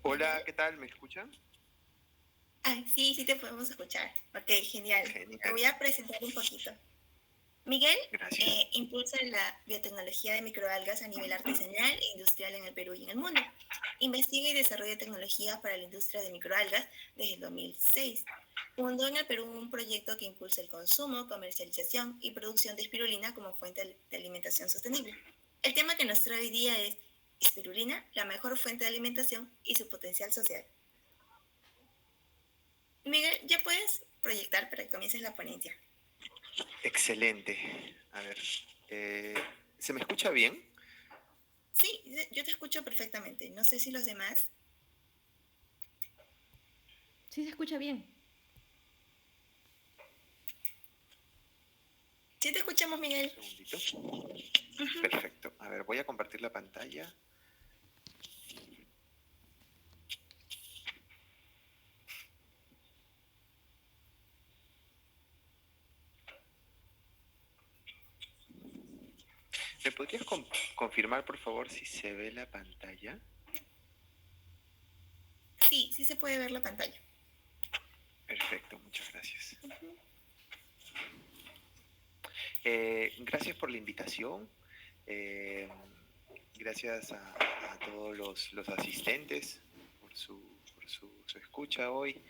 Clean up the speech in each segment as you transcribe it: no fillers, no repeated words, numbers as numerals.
Hola, Miguel. ¿qué tal? ¿Me escuchan? Sí, sí te podemos escuchar. Ok, genial. Te Genial, voy a presentar un poquito. Miguel gracias. impulsa la biotecnología de microalgas a nivel artesanal e industrial en el Perú y en el mundo. Investiga y desarrolla tecnología para la industria de microalgas desde el 2006. Fundó en el Perú un proyecto que impulsa el consumo, comercialización y producción de espirulina como fuente de alimentación sostenible. El tema que nos trae hoy día es espirulina, la mejor fuente de alimentación y su potencial social. Miguel, ya puedes proyectar para que comiences la ponencia. Excelente. A ver, eh, ¿se me escucha bien? Sí, yo te escucho perfectamente. No sé si los demás. Sí se escucha bien. Sí te escuchamos, Un Miguel. segundito. Ujú. Perfecto. A ver, voy a compartir la pantalla. ¿Me podrías confirmar, por favor, si se ve la pantalla? Sí, sí se puede ver la pantalla. Perfecto, muchas gracias. Gracias por la invitación. Eh, Gracias a todos los asistentes por su escucha hoy.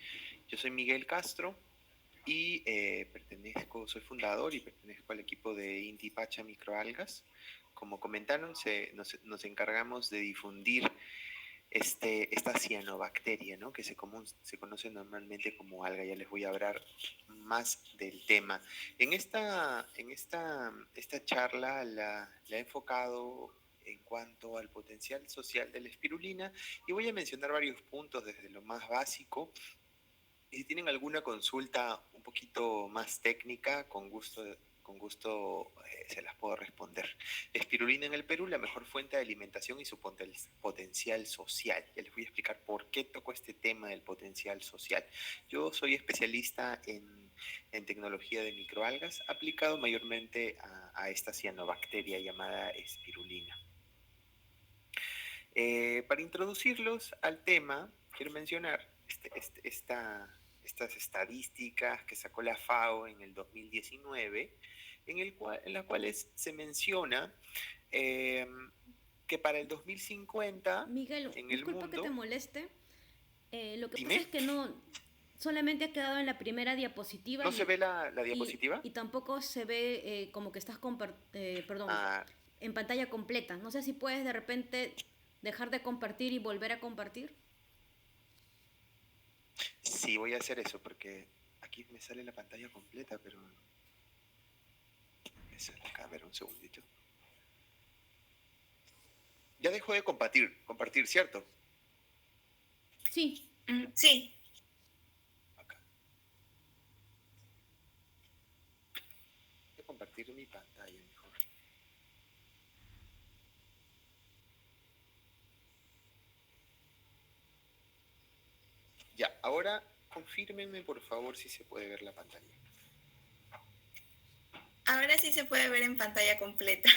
Yo soy Miguel Castro y soy fundador y pertenezco al equipo de Inti Pacha Microalgas. Como comentaron, nos encargamos de difundir esta cianobacteria, ¿no? Que se conoce normalmente como alga. Ya les voy a hablar más del tema. Esta charla la he enfocado en cuanto al potencial social de la espirulina y voy a mencionar varios puntos desde lo más básico y si tienen alguna consulta un poquito más técnica, con gusto se las puedo responder. Espirulina en el Perú, la mejor fuente de alimentación y su potencial social. Ya les voy a explicar por qué toco este tema del potencial social. Yo soy especialista en tecnología de microalgas, aplicado mayormente a esta cianobacteria llamada espirulina. Para introducirlos al tema, quiero mencionar estas estadísticas que sacó la FAO en el 2019, en las cuales se menciona eh, que para el 2050 Miguel, en el disculpa que te mundo, moleste. Lo que pasa dime, es que no, solamente ha quedado en la primera diapositiva ¿no se ve la diapositiva? y tampoco se ve como que estás perdón, Ah, en pantalla completa. No sé si puedes de repente dejar de compartir y volver a compartir. sí, voy a hacer eso porque aquí me sale la pantalla completa, pero me sale acá, a ver un segundito. Ya dejó de compartir, ¿cierto? Sí, Sí. Acá. Voy a compartir mi pantalla mejor. Ya, ahora confírmenme por favor si se puede ver la pantalla. Ahora sí se puede ver en pantalla completa.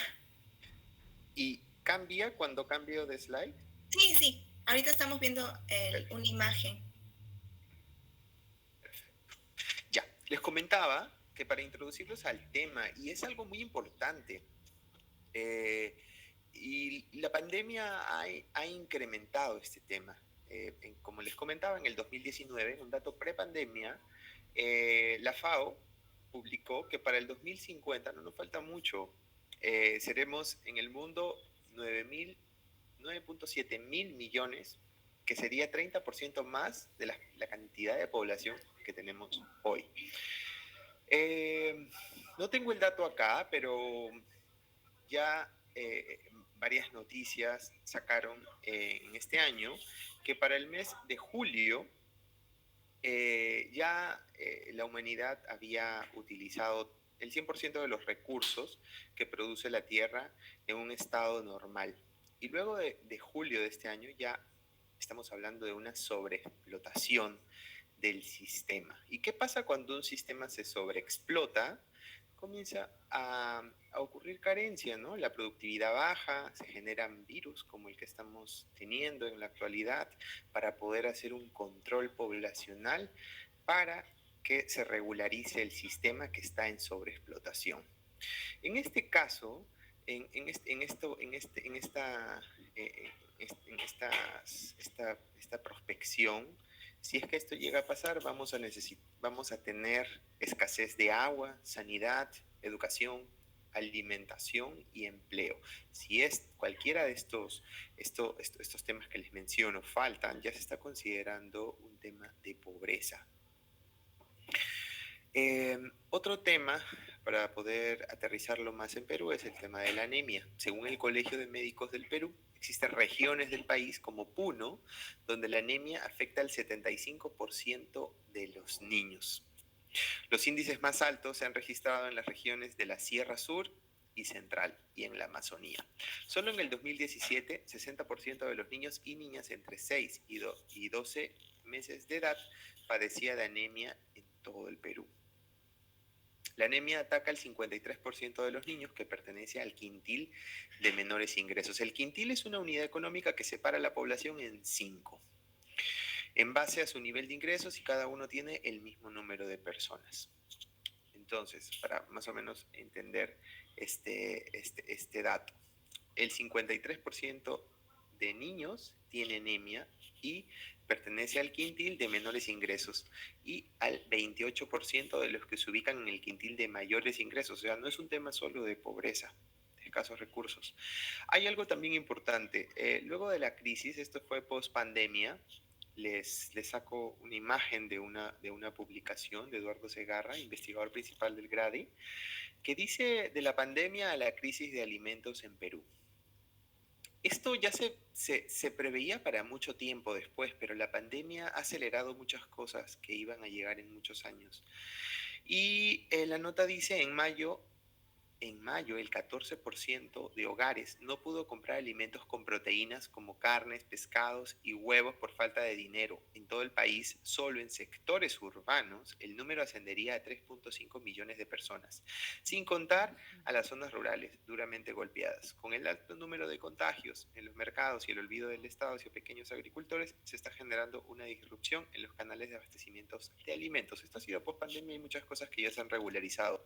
¿Y cambia cuando cambio de slide? Sí, sí. Ahorita estamos viendo una Perfecto, imagen. perfecto. Ya, les comentaba que para introducirlos al tema, y es algo muy importante, eh, y la pandemia ha incrementado este tema. Como les comentaba, en el 2019, un dato prepandemia, la FAO publicó que para el 2050, no nos falta mucho, seremos en el mundo 9.7 mil millones, que sería 30% más de la cantidad de población que tenemos hoy. No tengo el dato acá, pero ya varias noticias sacaron en este año que para el mes de julio la humanidad había utilizado el 100% de los recursos que produce la Tierra en un estado normal. Y luego de julio de este año ya estamos hablando de una sobreexplotación del sistema. ¿Y qué pasa cuando un sistema se sobreexplota? comienza a ocurrir carencia, ¿no? La productividad baja, se generan virus como el que estamos teniendo en la actualidad para poder hacer un control poblacional para que se regularice el sistema que está en sobreexplotación. En este caso, esta prospección, si es que esto llega a pasar, vamos a tener escasez de agua, sanidad, educación, alimentación y empleo. Si es cualquiera de estos temas que les menciono faltan, ya se está considerando un tema de pobreza. Otro tema para poder aterrizarlo más en Perú es el tema de la anemia. Según el Colegio de Médicos del Perú, existen regiones del país como Puno, donde la anemia afecta al 75% de los niños. Los índices más altos se han registrado en las regiones de la Sierra Sur y Central y en la Amazonía. Solo en el 2017, 60% de los niños y niñas entre 6 y 12 meses de edad padecía de anemia en todo el Perú. La anemia ataca al 53% de los niños, que pertenece al quintil de menores ingresos. El quintil es una unidad económica que separa a la población en 5, en base a su nivel de ingresos, y cada uno tiene el mismo número de personas. Entonces, para más o menos entender este dato, el 53% de niños tiene anemia y pertenece al quintil de menores ingresos, y al 28% de los que se ubican en el quintil de mayores ingresos. O sea, no es un tema solo de pobreza, de escasos recursos. Hay algo también importante. Luego de la crisis, esto fue post pandemia, les saco una imagen de una publicación de Eduardo Segarra, investigador principal del GRADI, que dice: de la pandemia a la crisis de alimentos en Perú. Esto ya se preveía para mucho tiempo después, pero la pandemia ha acelerado muchas cosas que iban a llegar en muchos años. Y la nota dice: en mayo, el 14% de hogares no pudo comprar alimentos con proteínas como carnes, pescados y huevos por falta de dinero. En todo el país, solo en sectores urbanos, el número ascendería a 3.5 millones de personas, sin contar a las zonas rurales duramente golpeadas. Con el alto número de contagios en los mercados y el olvido del Estado hacia pequeños agricultores, se está generando una disrupción en los canales de abastecimiento de alimentos. Esto ha sido post pandemia y muchas cosas que ya se han regularizado.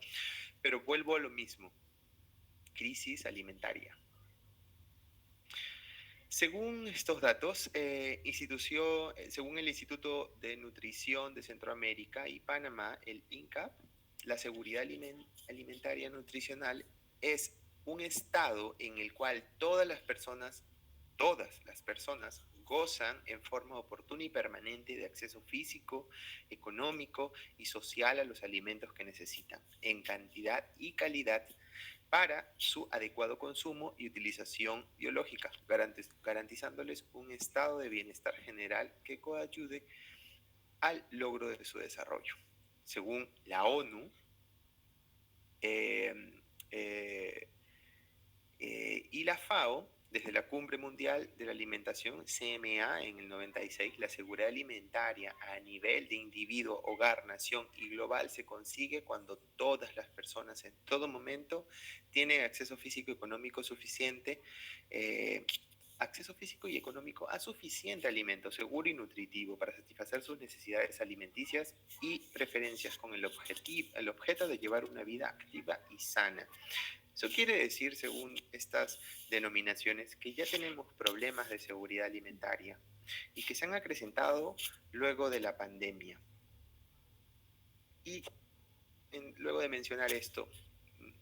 Pero vuelvo a lo mismo: crisis alimentaria. Según estos datos, según el Instituto de Nutrición de Centroamérica y Panamá, el INCAP, la seguridad alimentaria nutricional es un estado en el cual todas las personas gozan en forma oportuna y permanente de acceso físico, económico y social a los alimentos que necesitan, en cantidad y calidad, para su adecuado consumo y utilización biológica, garantizándoles un estado de bienestar general que coayude al logro de su desarrollo. Según la ONU y la FAO, desde la Cumbre Mundial de la Alimentación, CMA, en el 96, la seguridad alimentaria a nivel de individuo, hogar, nación y global se consigue cuando todas las personas en todo momento tienen acceso físico y económico suficiente, a suficiente alimento seguro y nutritivo para satisfacer sus necesidades alimenticias y preferencias, con el objeto de llevar una vida activa y sana. Eso quiere decir, según estas denominaciones, que ya tenemos problemas de seguridad alimentaria y que se han acrecentado luego de la pandemia. Y luego de mencionar esto,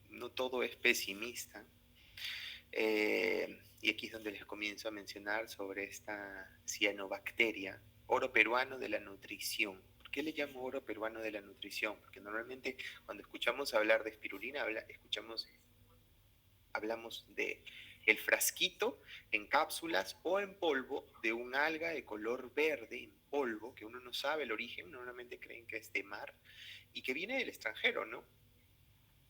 no todo es pesimista. Y aquí es donde les comienzo a mencionar sobre esta cianobacteria, oro peruano de la nutrición. ¿Por qué le llamo oro peruano de la nutrición? Porque normalmente cuando escuchamos hablar de espirulina, hablamos de el frasquito en cápsulas o en polvo de un alga de color verde en polvo, que uno no sabe el origen, normalmente creen que es de mar y que viene del extranjero, ¿no?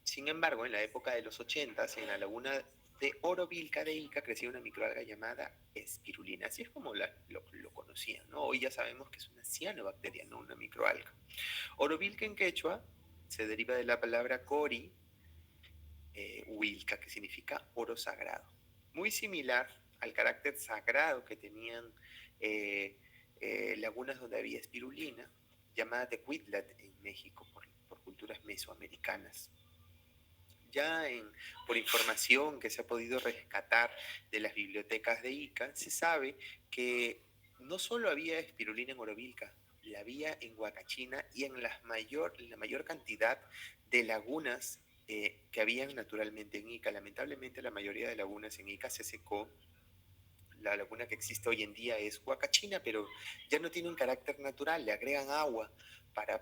Sin embargo, en la época de los 80s, en la laguna de Orovilca de Ica, crecía una microalga llamada espirulina. Así es como lo conocían, ¿no? Hoy ya sabemos que es una cianobacteria, no una microalga. Orovilca en quechua se deriva de la palabra cori, huilca, que significa oro sagrado. Muy similar al carácter sagrado que tenían lagunas donde había espirulina, llamada tecuitlat en México por culturas mesoamericanas. Ya por información que se ha podido rescatar de las bibliotecas de Ica, se sabe que no solo había espirulina en Orovilca, la había en Huacachina y en la mayor cantidad de lagunas que habían naturalmente en Ica. Lamentablemente la mayoría de lagunas en Ica se secó. La laguna que existe hoy en día es Huacachina, pero ya no tiene un carácter natural, le agregan agua para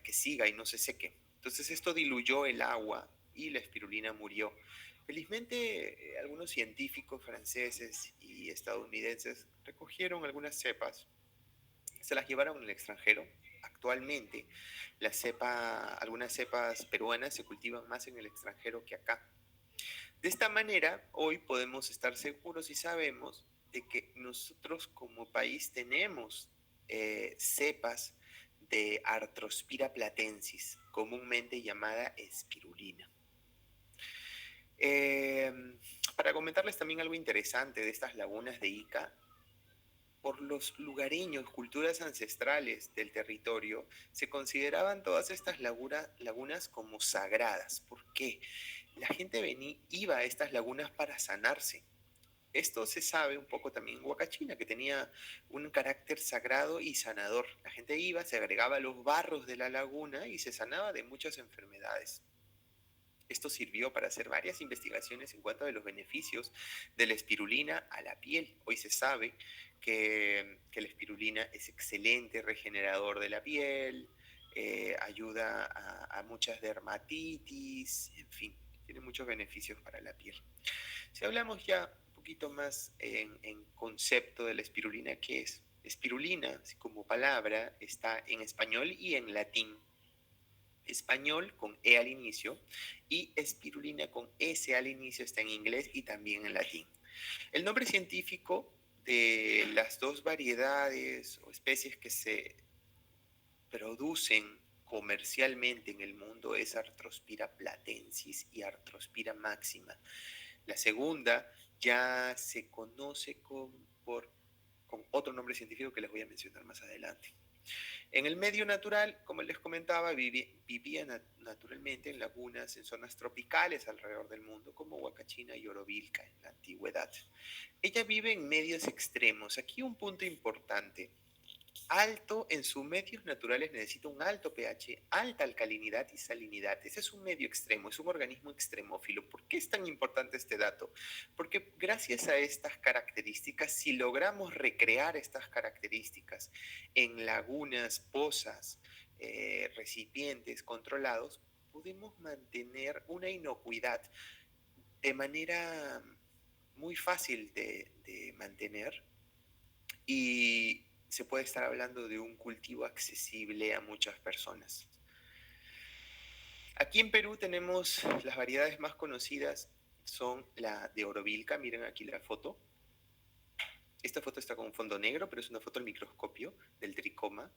que siga y no se seque. Entonces esto diluyó el agua y la espirulina murió. Felizmente, algunos científicos franceses y estadounidenses recogieron algunas cepas, se las llevaron al extranjero. Actualmente, algunas cepas peruanas se cultivan más en el extranjero que acá. De esta manera, hoy podemos estar seguros y sabemos de que nosotros como país tenemos cepas de Arthrospira platensis, comúnmente llamada espirulina. Para comentarles también algo interesante de estas lagunas de Ica, por los lugareños, culturas ancestrales del territorio, se consideraban todas estas lagunas como sagradas. ¿Por qué? La gente iba a estas lagunas para sanarse. Esto se sabe un poco también en Huacachina, que tenía un carácter sagrado y sanador. La gente iba, se agregaba los barros de la laguna y se sanaba de muchas enfermedades. Esto sirvió para hacer varias investigaciones en cuanto a los beneficios de la espirulina a la piel. Hoy se sabe que la espirulina es excelente regenerador de la piel, ayuda a muchas dermatitis, en fin, tiene muchos beneficios para la piel. Si hablamos ya un poquito más en concepto de la espirulina, ¿qué es? Espirulina, así como palabra, está en español y en latín. Español con E al inicio y espirulina con S al inicio está en inglés y también en latín. El nombre científico de las dos variedades o especies que se producen comercialmente en el mundo es Arthrospira platensis y Arthrospira maxima. La segunda ya se conoce con otro nombre científico que les voy a mencionar más adelante. En el medio natural, como les comentaba, vivía naturalmente en lagunas en zonas tropicales alrededor del mundo, como Huacachina y Orovilca en la antigüedad. Ella vive en medios extremos. Aquí un punto importante. Alto en sus medios naturales necesita un alto pH, alta alcalinidad y salinidad. Ese es un medio extremo, es un organismo extremófilo. ¿Por qué es tan importante este dato? Porque gracias a estas características, si logramos recrear estas características en lagunas, pozas, recipientes controlados, podemos mantener una inocuidad de manera muy fácil de mantener y se puede estar hablando de un cultivo accesible a muchas personas. Aquí en Perú tenemos las variedades más conocidas, son la de Orovilca, miren aquí la foto. Esta foto está con un fondo negro, pero es una foto al microscopio del tricoma,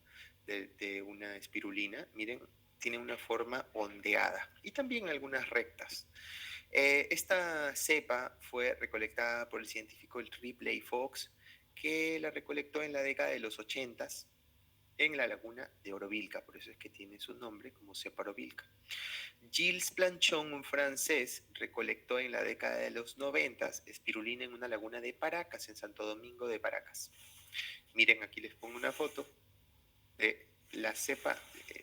de una espirulina. Miren, tiene una forma ondeada y también algunas rectas. Esta cepa fue recolectada por el científico Ripley Fox, que la recolectó en la década de los 80 en la laguna de Orovilca, por eso es que tiene su nombre como cepa Orovilca. Gilles Planchon, un francés, recolectó en la década de los 90 espirulina en una laguna de Paracas, en Santo Domingo de Paracas. Miren, aquí les pongo una foto de la cepa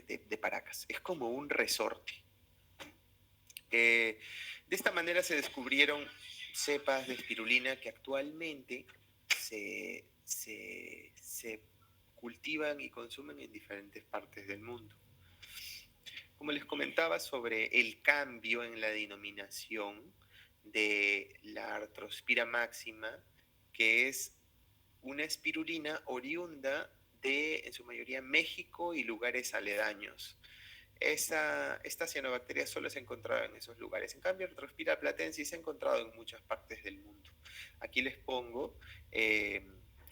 de Paracas. Es como un resorte. De esta manera se descubrieron cepas de espirulina que actualmente se cultivan y consumen en diferentes partes del mundo. Como les comentaba sobre el cambio en la denominación de la Arthrospira maxima, que es una espirulina oriunda de, en su mayoría, México y lugares aledaños. Esta cianobacteria solo se ha encontrado en esos lugares. En cambio, Arthrospira platensis se ha encontrado en muchas partes del mundo. Aquí les pongo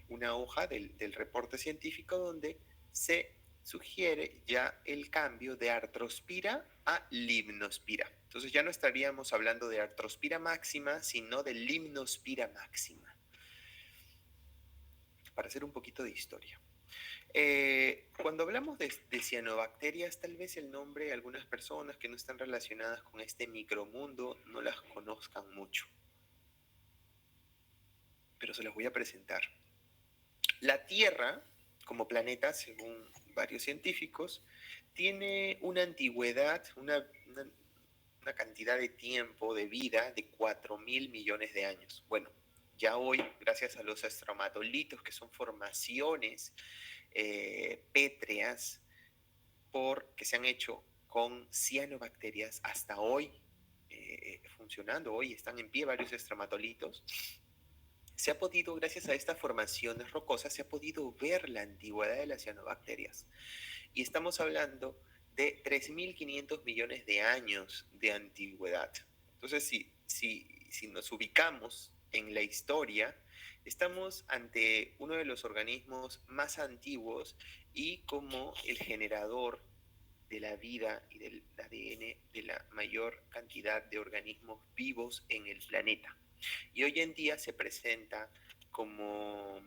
una hoja del reporte científico donde se sugiere ya el cambio de Arthrospira a Limnospira. Entonces ya no estaríamos hablando de artrospira máxima, sino de limnospira máxima. Para hacer un poquito de historia. Cuando hablamos de cianobacterias, tal vez el nombre, algunas personas que no están relacionadas con este micromundo no las conozcan mucho. Pero se las voy a presentar. La Tierra, como planeta, según varios científicos, tiene una antigüedad, una cantidad de tiempo de vida de 4.000 millones de años. Bueno, ya hoy, gracias a los estromatolitos, que son formaciones pétreas que se han hecho con cianobacterias, hasta hoy funcionando, hoy están en pie varios estromatolitos, se ha podido, gracias a estas formaciones rocosas, se ha podido ver la antigüedad de las cianobacterias. Y estamos hablando de 3.500 millones de años de antigüedad. Entonces, si nos ubicamos en la historia, estamos ante uno de los organismos más antiguos y como el generador de la vida y del ADN de la mayor cantidad de organismos vivos en el planeta. Y hoy en día se presenta como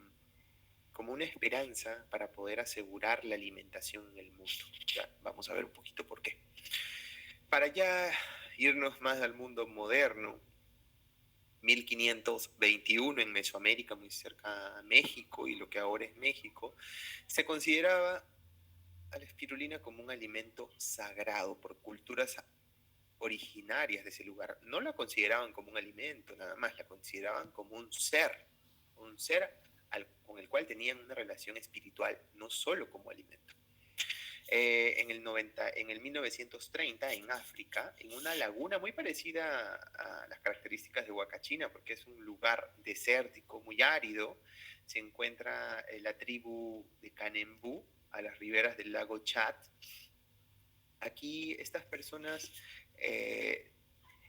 una esperanza para poder asegurar la alimentación en el mundo. Ya vamos a ver un poquito por qué. Para ya irnos más al mundo moderno, 1521 en Mesoamérica, muy cerca a México y lo que ahora es México, se consideraba a la espirulina como un alimento sagrado por culturas originarias de ese lugar. No la consideraban como un alimento, nada más, la consideraban como un ser con el cual tenían una relación espiritual, no solo como alimento. En el 1930, en África, en una laguna muy parecida a las características de Huacachina, porque es un lugar desértico, muy árido, se encuentra la tribu de Canembú, a las riberas del lago Chad. Aquí estas personas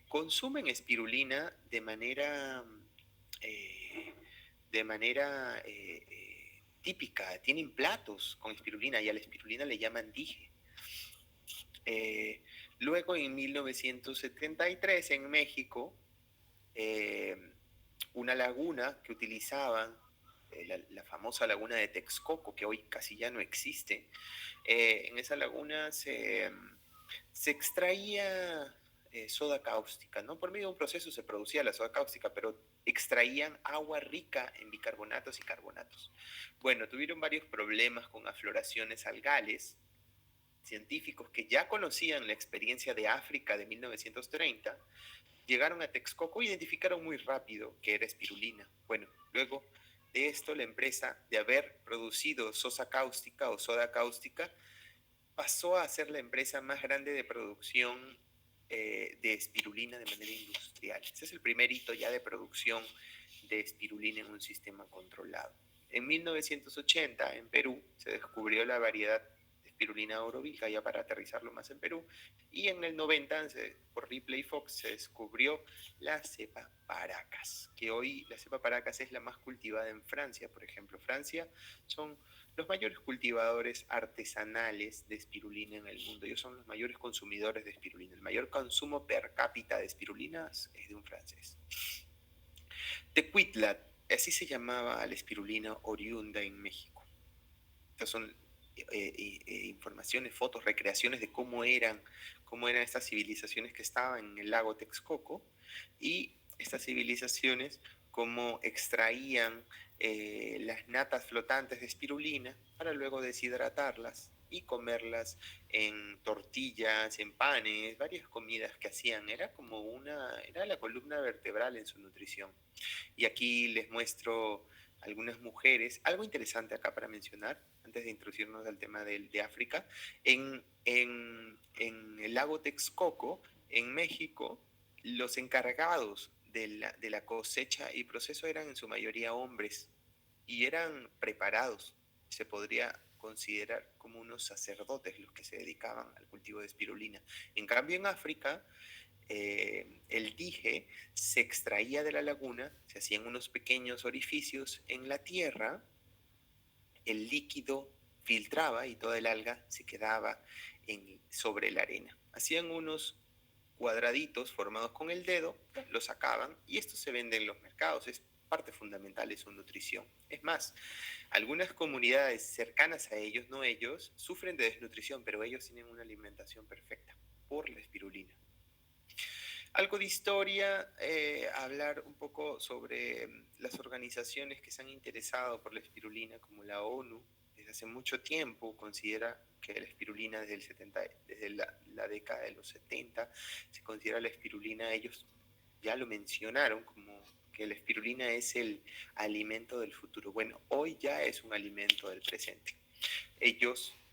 consumen espirulina de manera típica. Tienen platos con espirulina y a la espirulina le llaman dije. Luego, en 1973, en México, una laguna que utilizaban, la famosa laguna de Texcoco, que hoy casi ya no existe, en esa laguna se extraía soda cáustica, ¿no? Por medio de un proceso se producía la soda cáustica, pero extraían agua rica en bicarbonatos y carbonatos. Bueno, tuvieron varios problemas con afloraciones algales. Científicos que ya conocían la experiencia de África de 1930 llegaron a Texcoco e identificaron muy rápido que era espirulina. Bueno, luego de esto, la empresa, de haber producido sosa cáustica o soda cáustica, pasó a ser la empresa más grande de producción de espirulina de manera industrial. Ese es el primer hito ya de producción de espirulina en un sistema controlado. En 1980, en Perú, se descubrió la variedad de espirulina orobica, ya para aterrizarlo más en Perú, y en el 90, por Ripley Fox, se descubrió la cepa Paracas, que hoy la cepa Paracas es la más cultivada en Francia, por ejemplo. Francia son los mayores cultivadores artesanales de espirulina en el mundo. Ellos son los mayores consumidores de espirulina. El mayor consumo per cápita de espirulinas es de un francés. Tecuitla, así se llamaba a la espirulina oriunda en México. Estas son informaciones, fotos, recreaciones de cómo eran estas civilizaciones que estaban en el lago Texcoco, y estas civilizaciones cómo extraían las natas flotantes de espirulina para luego deshidratarlas y comerlas en tortillas, en panes, varias comidas que hacían. Era la columna vertebral en su nutrición. Y aquí les muestro algunas mujeres. Algo interesante acá para mencionar, antes de introducirnos al tema de África. En el lago Texcoco, en México, los encargados de la cosecha y proceso eran en su mayoría hombres y eran preparados. Se podría considerar como unos sacerdotes los que se dedicaban al cultivo de espirulina. En cambio, en África, el dije se extraía de la laguna, se hacían unos pequeños orificios en la tierra, el líquido filtraba y toda el alga se quedaba sobre la arena. Hacían unos cuadraditos formados con el dedo, los sacaban y estos se venden en los mercados. Es parte fundamental de su nutrición. Es más, algunas comunidades cercanas a ellos, no ellos, sufren de desnutrición, pero ellos tienen una alimentación perfecta por la espirulina. Algo de historia, hablar un poco sobre las organizaciones que se han interesado por la espirulina, como la ONU, desde hace mucho tiempo considera que la espirulina desde la década de los 70, se considera la espirulina, ellos ya lo mencionaron como que la espirulina es el alimento del futuro. Bueno, hoy ya es un alimento del presente.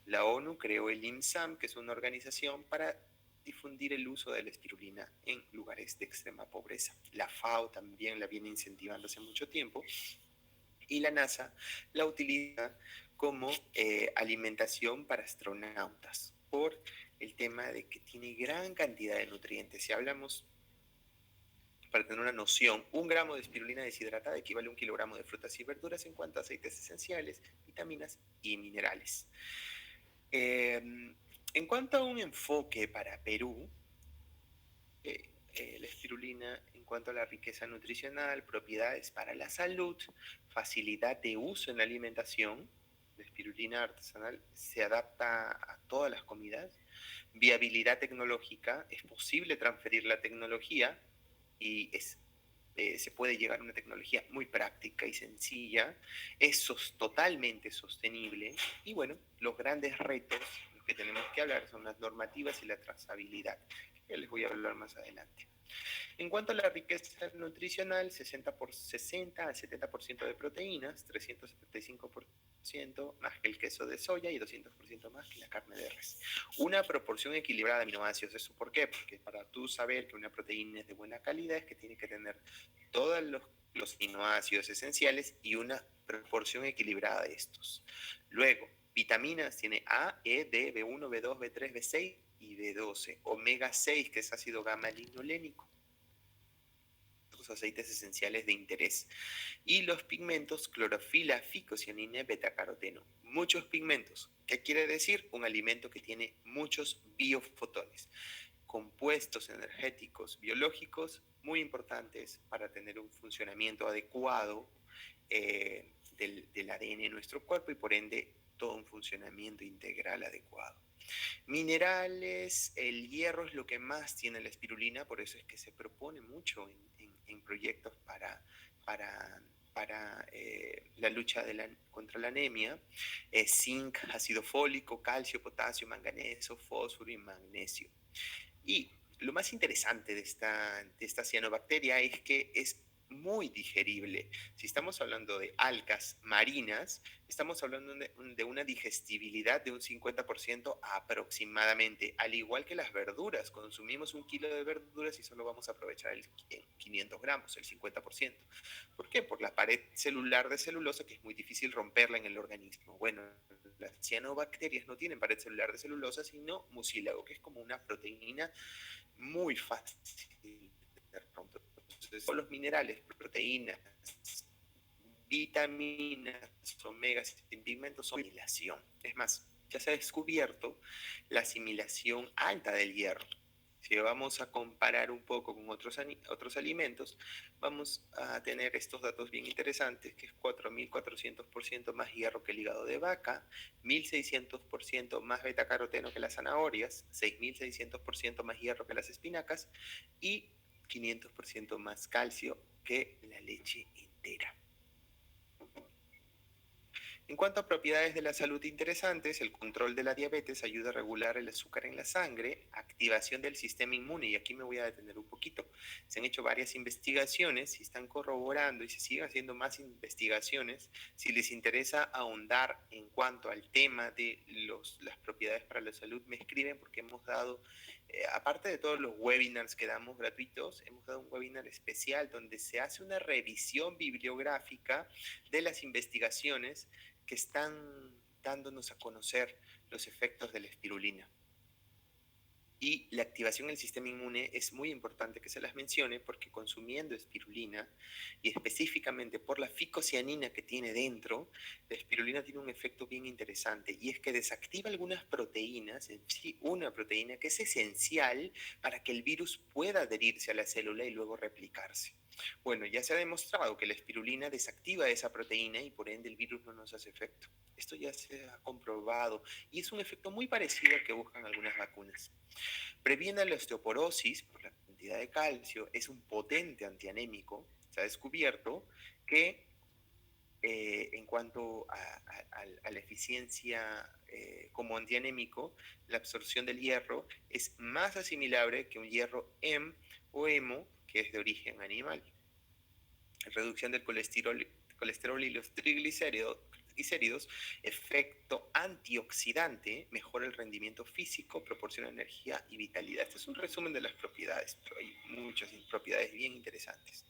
La ONU creó el IMSAM, que es una organización para difundir el uso de la espirulina en lugares de extrema pobreza. La FAO también la viene incentivando hace mucho tiempo y la NASA la utiliza como alimentación para astronautas por el tema de que tiene gran cantidad de nutrientes. Si hablamos, para tener una noción, 1 gramo de espirulina deshidratada equivale a 1 kilogramo de frutas y verduras en cuanto a aceites esenciales, vitaminas y minerales. En cuanto a un enfoque para Perú, la espirulina, en cuanto a la riqueza nutricional, propiedades para la salud, facilidad de uso en la alimentación, la espirulina artesanal se adapta a todas las comidas, viabilidad tecnológica, es posible transferir la tecnología y se puede llegar a una tecnología muy práctica y sencilla, totalmente sostenible y bueno, los grandes retos que tenemos que hablar son las normativas y la trazabilidad, que les voy a hablar más adelante. En cuanto a la riqueza nutricional, 60 al 70% de proteínas, 375% más que el queso de soya y 200% más que la carne de res. Una proporción equilibrada de aminoácidos. ¿Eso por qué? Porque para tú saber que una proteína es de buena calidad es que tiene que tener todos los aminoácidos esenciales y una proporción equilibrada de estos. Luego, vitaminas tiene A, E, D, B1, B2, B3, B6 y B12. Omega 6, que es ácido gamma-linolénico. Los aceites esenciales de interés. Y los pigmentos, clorofila, ficocianina, betacaroteno. Muchos pigmentos. ¿Qué quiere decir? Un alimento que tiene muchos biofotones. Compuestos energéticos biológicos muy importantes para tener un funcionamiento adecuado del ADN en nuestro cuerpo y por ende todo un funcionamiento integral adecuado. Minerales, el hierro es lo que más tiene la espirulina, por eso es que se propone mucho en proyectos para la lucha contra la anemia. Zinc, ácido fólico, calcio, potasio, manganeso, fósforo y magnesio. Y lo más interesante de esta cianobacteria es que es muy digerible. Si estamos hablando de algas marinas, estamos hablando de una digestibilidad de un 50% aproximadamente, al igual que las verduras. Consumimos 1 kilo de verduras y solo vamos a aprovechar 500 gramos, el 50%. ¿Por qué? Por la pared celular de celulosa, que es muy difícil romperla en el organismo. Bueno, las cianobacterias no tienen pared celular de celulosa, sino mucílago, que es como una proteína muy fácil de romper. Entonces, todos los minerales, proteínas, vitaminas, omegas y pigmentos son asimilación. Es más, ya se ha descubierto la asimilación alta del hierro. Si vamos a comparar un poco con otros alimentos, vamos a tener estos datos bien interesantes, que es 4.400% más hierro que el hígado de vaca, 1.600% más betacaroteno que las zanahorias, 6.600% más hierro que las espinacas y 500% más calcio que la leche entera. En cuanto a propiedades de la salud interesantes, el control de la diabetes ayuda a regular el azúcar en la sangre, activación del sistema inmune, y aquí me voy a detener un poquito. Se han hecho varias investigaciones y están corroborando y se siguen haciendo más investigaciones. Si les interesa ahondar en cuanto al tema de las propiedades para la salud, me escriben porque hemos dado, aparte de todos los webinars que damos gratuitos, hemos dado un webinar especial donde se hace una revisión bibliográfica de las investigaciones que están dándonos a conocer los efectos de la espirulina. Y la activación del sistema inmune es muy importante que se las mencione porque consumiendo espirulina, y específicamente por la ficocianina que tiene dentro, la espirulina tiene un efecto bien interesante y es que desactiva algunas proteínas, en sí, una proteína que es esencial para que el virus pueda adherirse a la célula y luego replicarse. Bueno, ya se ha demostrado que la espirulina desactiva esa proteína y por ende el virus no nos hace efecto. Esto ya se ha comprobado y es un efecto muy parecido al que buscan algunas vacunas. Previene la osteoporosis por la cantidad de calcio, es un potente antianémico. Se ha descubierto que en cuanto a la eficiencia como antianémico, la absorción del hierro es más asimilable que un hierro M o hemo, que es de origen animal. Reducción del colesterol y los triglicéridos, efecto antioxidante, mejora el rendimiento físico, proporciona energía y vitalidad. Este es un resumen de las propiedades, pero hay muchas propiedades bien interesantes.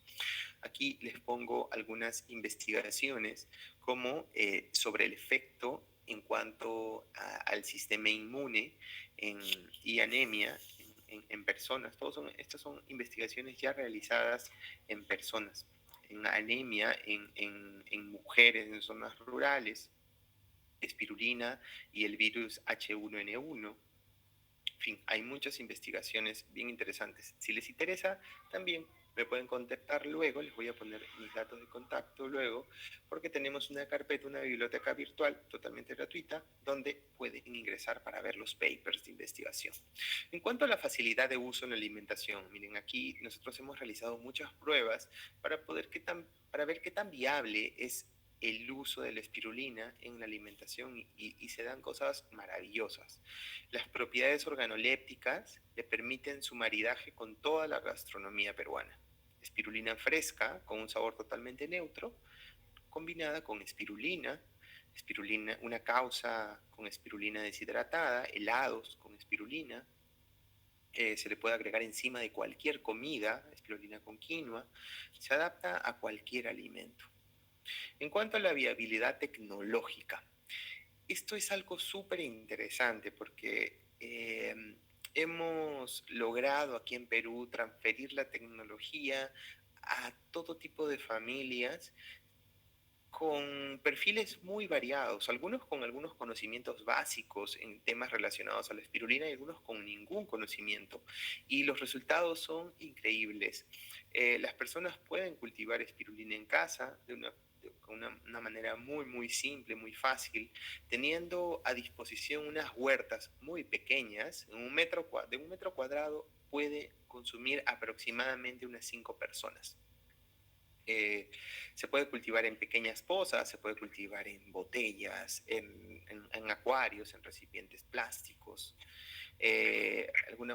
Aquí les pongo algunas investigaciones como sobre el efecto en cuanto al sistema inmune y anemia en personas. Estas son investigaciones ya realizadas en personas. En anemia en mujeres en zonas rurales, espirulina y el virus H1N1. En fin, hay muchas investigaciones bien interesantes. Si les interesa, también me pueden contactar luego, les voy a poner mis datos de contacto luego, porque tenemos una carpeta, una biblioteca virtual totalmente gratuita, donde pueden ingresar para ver los papers de investigación. En cuanto a la facilidad de uso en la alimentación, miren, aquí nosotros hemos realizado muchas pruebas para ver qué tan viable es el uso de la espirulina en la alimentación y se dan cosas maravillosas. Las propiedades organolépticas le permiten su maridaje con toda la gastronomía peruana. Espirulina fresca, con un sabor totalmente neutro, combinada con espirulina, una causa con espirulina deshidratada, helados con espirulina. Se le puede agregar encima de cualquier comida, espirulina con quinoa. Se adapta a cualquier alimento. En cuanto a la viabilidad tecnológica, esto es algo súper interesante porque hemos logrado aquí en Perú transferir la tecnología a todo tipo de familias con perfiles muy variados, algunos con algunos conocimientos básicos en temas relacionados a la espirulina y algunos con ningún conocimiento. Y los resultados son increíbles. Las personas pueden cultivar espirulina en casa con una manera muy, muy simple, muy fácil, teniendo a disposición unas huertas muy pequeñas. De un metro cuadrado puede consumir aproximadamente unas 5 personas. Se puede cultivar en pequeñas pozas, se puede cultivar en botellas, en acuarios, en recipientes plásticos.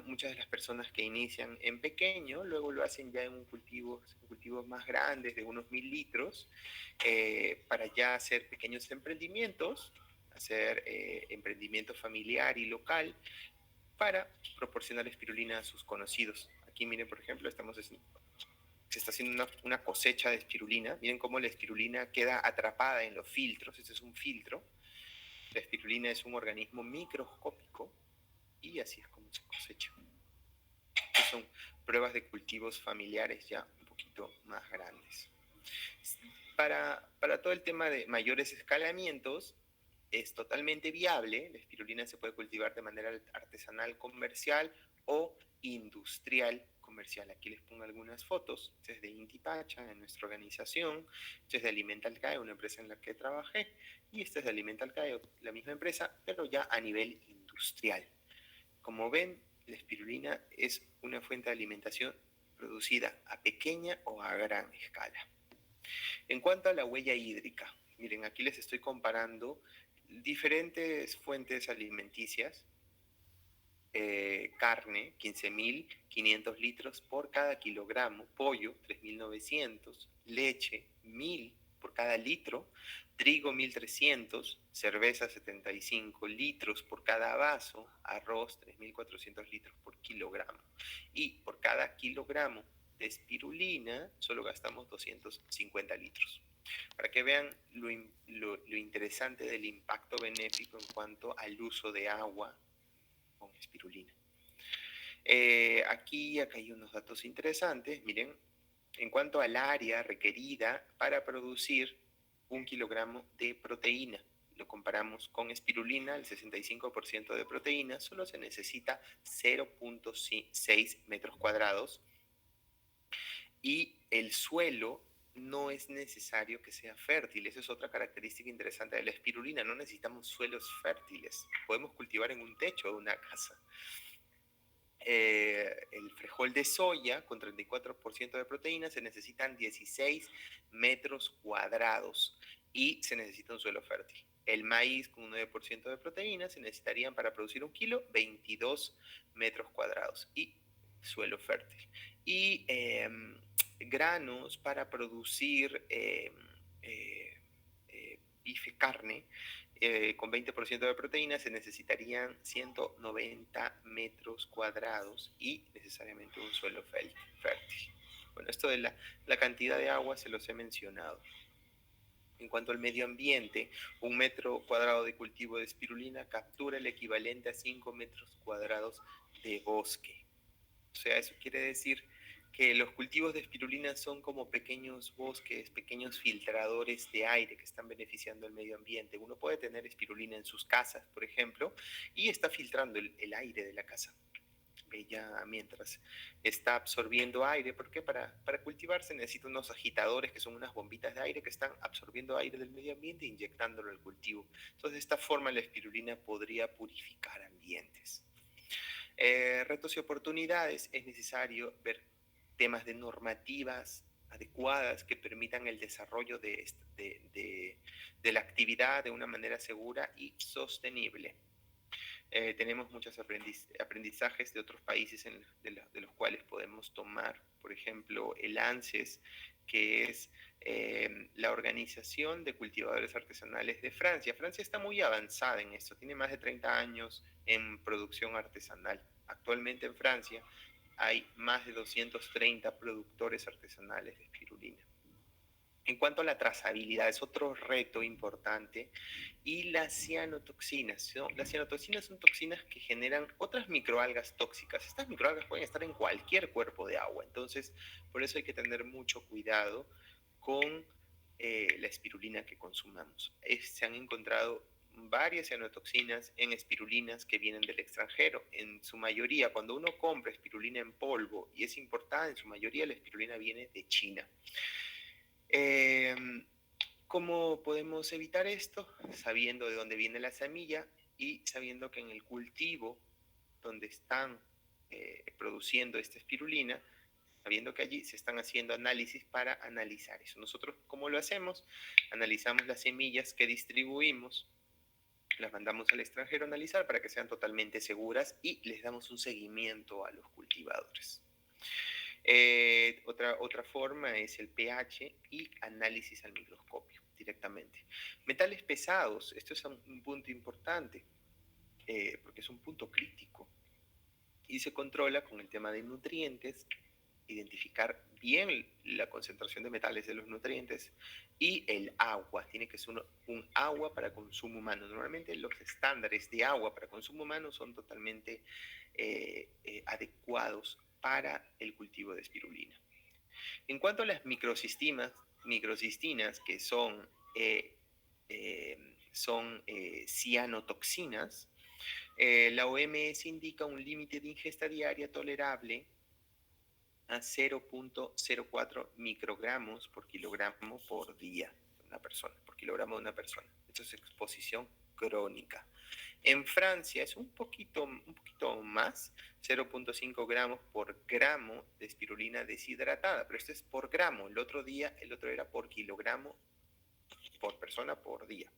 Muchas de las personas que inician en pequeño, luego lo hacen ya en cultivos más grandes, de unos 1000 litros, para ya hacer pequeños emprendimientos, hacer emprendimiento familiar y local, para proporcionar espirulina a sus conocidos. Aquí miren, por ejemplo, se está haciendo una cosecha de espirulina. Miren cómo la espirulina queda atrapada en los filtros. Este es un filtro. La espirulina es un organismo microscópico y así es como se cosecha. Estas son pruebas de cultivos familiares ya un poquito más grandes. Para todo el tema de mayores escalamientos, es totalmente viable. La espirulina se puede cultivar de manera artesanal, comercial o industrial comercial. Aquí les pongo algunas fotos. Este es de Intipacha, en nuestra organización. Este es de Alimentalcae, una empresa en la que trabajé. Y este es de Alimentalcae, la misma empresa, pero ya a nivel industrial. Como ven, la espirulina es una fuente de alimentación producida a pequeña o a gran escala. En cuanto a la huella hídrica, miren, aquí les estoy comparando diferentes fuentes alimenticias. Carne, 15.500 litros por cada kilogramo, pollo, 3.900, leche, 1.000 por cada litro, trigo, 1.300, cerveza, 75 litros por cada vaso, arroz, 3.400 litros por kilogramo. Y por cada kilogramo de espirulina solo gastamos 250 litros. Para que vean lo interesante del impacto benéfico en cuanto al uso de agua con espirulina. Acá hay unos datos interesantes. Miren, en cuanto al área requerida para producir 1 kilogramo de proteína, lo comparamos con espirulina, el 65% de proteína, solo se necesita 0.6 metros cuadrados y el suelo no es necesario que sea fértil. Esa es otra característica interesante de la espirulina. No necesitamos suelos fértiles. Podemos cultivar en un techo de una casa. El frijol de soya con 34% de proteína se necesitan 16 metros cuadrados y se necesita un suelo fértil. El maíz con un 9% de proteína se necesitarían para producir 1 kilo 22 metros cuadrados y suelo fértil. Y granos para producir bife, carne, con 20% de proteína se necesitarían 190 metros cuadrados y necesariamente un suelo fértil. Bueno, esto de la cantidad de agua se los he mencionado. En cuanto al medio ambiente, 1 metro cuadrado de cultivo de espirulina captura el equivalente a 5 metros cuadrados de bosque. O sea, eso quiere decir que los cultivos de espirulina son como pequeños bosques, pequeños filtradores de aire que están beneficiando al medio ambiente. Uno puede tener espirulina en sus casas, por ejemplo, y está filtrando el aire de la casa. Ella, mientras está absorbiendo aire, porque para cultivar se necesitan unos agitadores que son unas bombitas de aire que están absorbiendo aire del medio ambiente e inyectándolo al cultivo. Entonces, de esta forma la espirulina podría purificar ambientes. Retos y oportunidades. Es necesario ver temas de normativas adecuadas que permitan el desarrollo de la actividad de una manera segura y sostenible. Tenemos muchos aprendizajes de otros países de los cuales podemos tomar, por ejemplo, el ANSES, que es la Organización de Cultivadores Artesanales de Francia. Francia está muy avanzada en esto, tiene más de 30 años en producción artesanal. Actualmente en Francia hay más de 230 productores artesanales de espirulina. En cuanto a la trazabilidad, es otro reto importante. Y las cianotoxinas. Las cianotoxinas son toxinas que generan otras microalgas tóxicas. Estas microalgas pueden estar en cualquier cuerpo de agua. Entonces, por eso hay que tener mucho cuidado con la espirulina que consumamos. Se han encontrado varias cianotoxinas en espirulinas que vienen del extranjero. En su mayoría, cuando uno compra espirulina en polvo y es importada, en su mayoría la espirulina viene de China. ¿Cómo podemos evitar esto? Sabiendo de dónde viene la semilla y sabiendo que en el cultivo donde están produciendo esta espirulina, sabiendo que allí se están haciendo análisis para analizar eso. Nosotros, ¿cómo lo hacemos? Analizamos las semillas que distribuimos, las mandamos al extranjero a analizar para que sean totalmente seguras y les damos un seguimiento a los cultivadores. Otra forma es el pH y análisis al microscopio directamente. Metales pesados, esto es un punto importante porque es un punto crítico y se controla con el tema de nutrientes, identificar bien la concentración de metales de los nutrientes y el agua. Tiene que ser un agua para consumo humano. Normalmente los estándares de agua para consumo humano son totalmente adecuados para el cultivo de espirulina. En cuanto a las microcistinas que son cianotoxinas, la OMS indica un límite de ingesta diaria tolerable a 0.04 microgramos por kilogramo por día de una persona, por kilogramo de una persona. Esto es exposición crónica. En Francia es un poquito más, 0.5 gramos por gramo de espirulina deshidratada, pero esto es por gramo. El otro era por kilogramo por persona por día.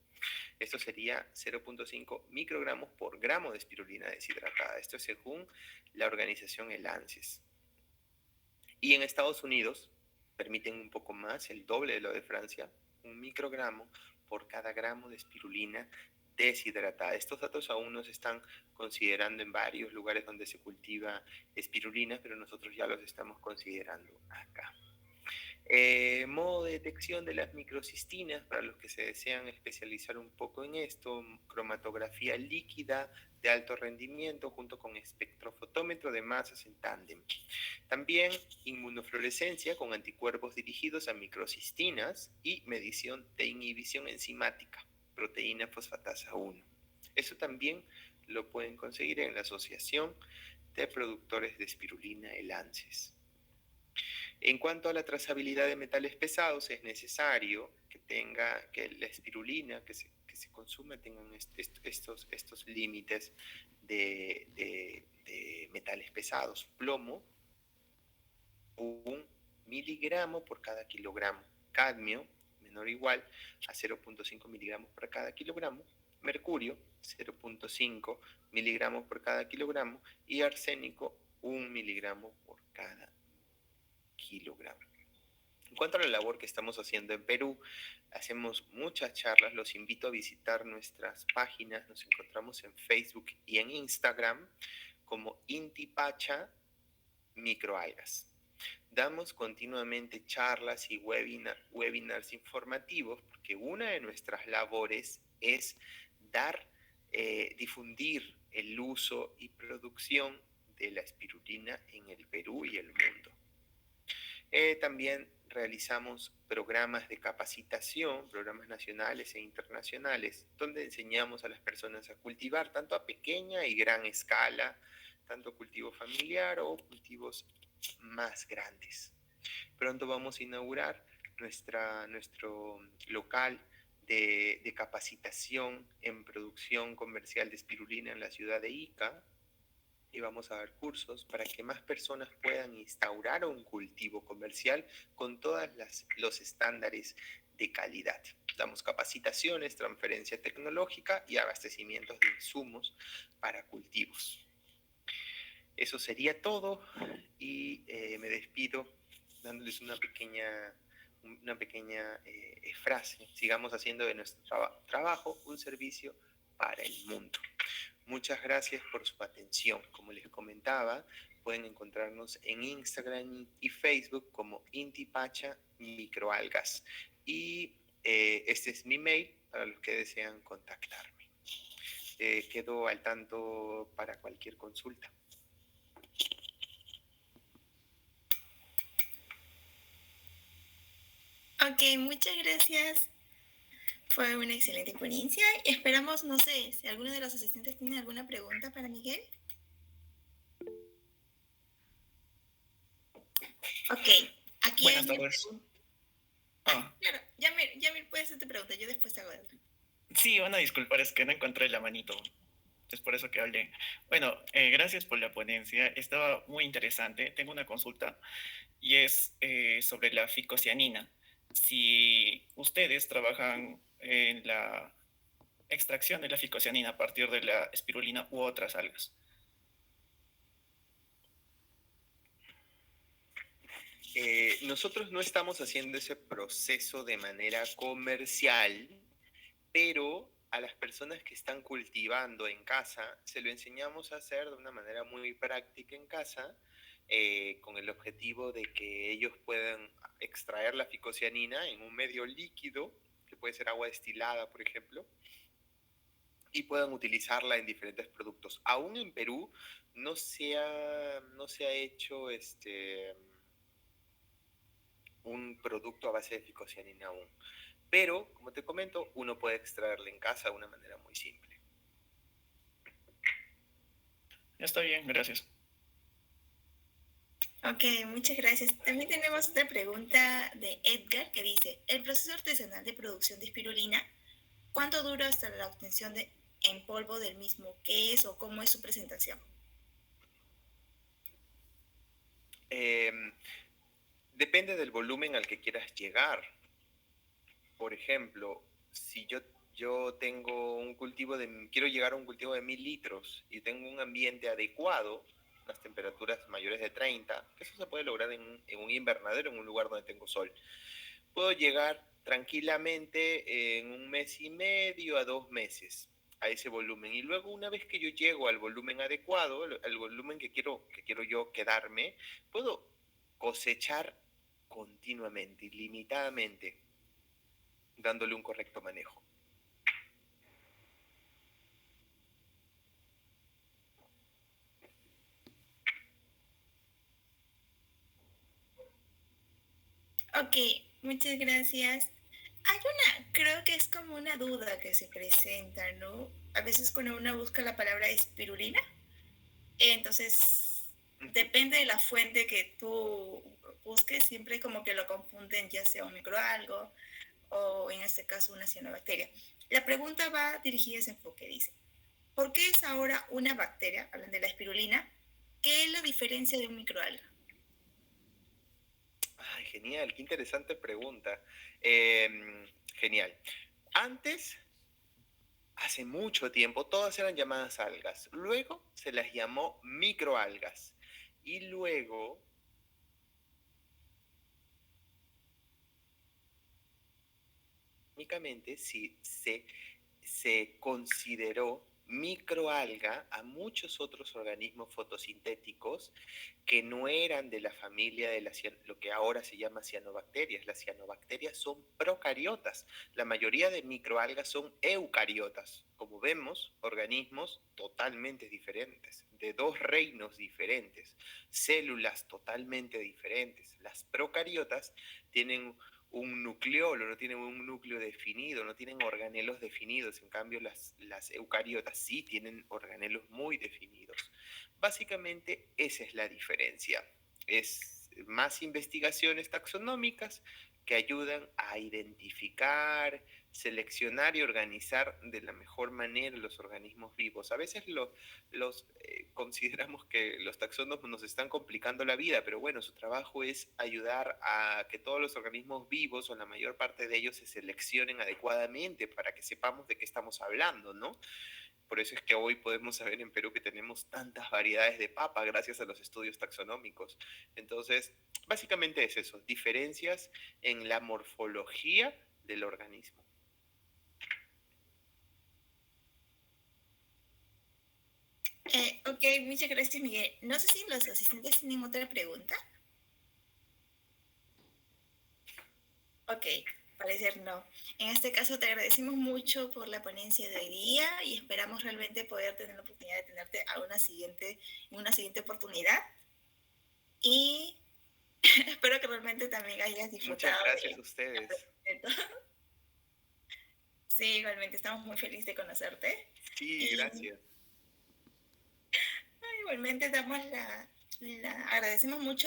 Esto sería 0.5 microgramos por gramo de espirulina deshidratada. Esto es según la organización El ANSES. Y en Estados Unidos permiten un poco más, el doble de lo de Francia, 1 microgramo por cada gramo de espirulina deshidratada. Estos datos aún no se están considerando en varios lugares donde se cultiva espirulina, pero nosotros ya los estamos considerando acá. Modo de detección de las microcistinas, para los que se desean especializar un poco en esto: cromatografía líquida de alto rendimiento junto con espectrofotómetro de masas en tándem. También inmunofluorescencia con anticuerpos dirigidos a microcistinas y medición de inhibición enzimática, proteína fosfatasa 1. Eso también lo pueden conseguir en la Asociación de Productores de Espirulina, el ANSES. En cuanto a la trazabilidad de metales pesados, es necesario que la espirulina que se consume tengan estos límites de metales pesados: plomo, 1 miligramo por cada kilogramo; cadmio, menor o igual a 0.5 miligramos por cada kilogramo; mercurio, 0.5 miligramos por cada kilogramo; y arsénico, 1 miligramo por cada kilogramo. En cuanto a la labor que estamos haciendo en Perú, hacemos muchas charlas. Los invito a visitar nuestras páginas. Nos encontramos en Facebook y en Instagram como Intipacha Microalgas. Damos continuamente charlas y webinars informativos, porque una de nuestras labores es difundir el uso y producción de la espirulina en el Perú y el mundo. También realizamos programas de capacitación, programas nacionales e internacionales, donde enseñamos a las personas a cultivar tanto a pequeña y gran escala, tanto cultivo familiar o cultivos más grandes. Pronto vamos a inaugurar nuestro local de capacitación en producción comercial de espirulina en la ciudad de Ica, y vamos a dar cursos para que más personas puedan instaurar un cultivo comercial con todos los estándares de calidad. Damos capacitaciones, transferencia tecnológica y abastecimientos de insumos para cultivos. Eso sería todo, y me despido dándoles una pequeña frase: sigamos haciendo de nuestro trabajo un servicio para el mundo. Muchas gracias por su atención. Como les comentaba, pueden encontrarnos en Instagram y Facebook como Intipacha Microalgas. Y este es mi mail para los que desean contactarme. Quedo al tanto para cualquier consulta. Ok, muchas gracias. Fue una excelente ponencia. Esperamos, no sé, si alguno de los asistentes tiene alguna pregunta para Miguel. Ok, aquí Buenas tardes. Claro, Yamir, puedes hacer tu pregunta, yo después te hago otra. Sí, van a disculpar, es que no encontré la manito. Es por eso que hablé. Bueno, gracias por la ponencia. Estaba muy interesante. Tengo una consulta y es sobre la ficocianina. Si ustedes trabajan en la extracción de la ficocianina a partir de la espirulina u otras algas. Nosotros no estamos haciendo ese proceso de manera comercial, pero a las personas que están cultivando en casa se lo enseñamos a hacer de una manera muy práctica en casa, con el objetivo de que ellos puedan extraer la ficocianina en un medio líquido, que puede ser agua destilada, por ejemplo, y puedan utilizarla en diferentes productos. Aún en Perú no se ha hecho un producto a base de ficocianina aún. Pero, como te comento, uno puede extraerla en casa de una manera muy simple. Está bien, gracias. Ok, muchas gracias. También tenemos otra pregunta de Edgar que dice: el proceso artesanal de producción de espirulina, ¿cuánto dura hasta la obtención en polvo del mismo? ¿Qué es o cómo es su presentación? Depende del volumen al que quieras llegar. Por ejemplo, si yo tengo un quiero llegar a un cultivo de 1000 litros y tengo un ambiente adecuado, unas temperaturas mayores de 30, eso se puede lograr en un invernadero, en un lugar donde tengo sol. Puedo llegar tranquilamente en 1 mes y medio a 2 meses a ese volumen. Y luego, una vez que yo llego al volumen adecuado, al volumen que quiero yo quedarme, puedo cosechar continuamente, ilimitadamente, dándole un correcto manejo. Ok, muchas gracias. Creo que es como una duda que se presenta, ¿no? A veces cuando uno busca la palabra espirulina, entonces depende de la fuente que tú busques, siempre como que lo confunden ya sea un microalgo o en este caso una cianobacteria. La pregunta va dirigida a ese enfoque, dice, ¿por qué es ahora una bacteria, hablan de la espirulina, qué es la diferencia de un microalga? Ay, genial, qué interesante pregunta. Genial. Antes, hace mucho tiempo, todas eran llamadas algas. Luego se las llamó microalgas. Y luego, únicamente, se consideró microalga a muchos otros organismos fotosintéticos que no eran de la familia de lo que ahora se llama cianobacterias. Las cianobacterias son procariotas. La mayoría de microalgas son eucariotas. Como vemos, organismos totalmente diferentes, de dos reinos diferentes, células totalmente diferentes. Las procariotas tienen un nucleolo, no tienen un núcleo definido, no tienen organelos definidos. En cambio, las eucariotas sí tienen organelos muy definidos. Básicamente, esa es la diferencia. Es más investigaciones taxonómicas que ayudan a identificar, seleccionar y organizar de la mejor manera los organismos vivos. A veces consideramos que los taxónomos nos están complicando la vida, pero bueno, su trabajo es ayudar a que todos los organismos vivos o la mayor parte de ellos se seleccionen adecuadamente para que sepamos de qué estamos hablando, ¿no? Por eso es que hoy podemos saber en Perú que tenemos tantas variedades de papa gracias a los estudios taxonómicos. Entonces, básicamente es eso, diferencias en la morfología del organismo. Ok, muchas gracias, Miguel. No sé si los asistentes tienen otra pregunta. Ok, parecer no. En este caso te agradecemos mucho por la ponencia de hoy día y esperamos realmente poder tener la oportunidad de tenerte en una siguiente oportunidad. Y espero que realmente también hayas disfrutado. Muchas gracias a ustedes. Sí, igualmente estamos muy felices de conocerte. Sí, gracias. Igualmente agradecemos mucho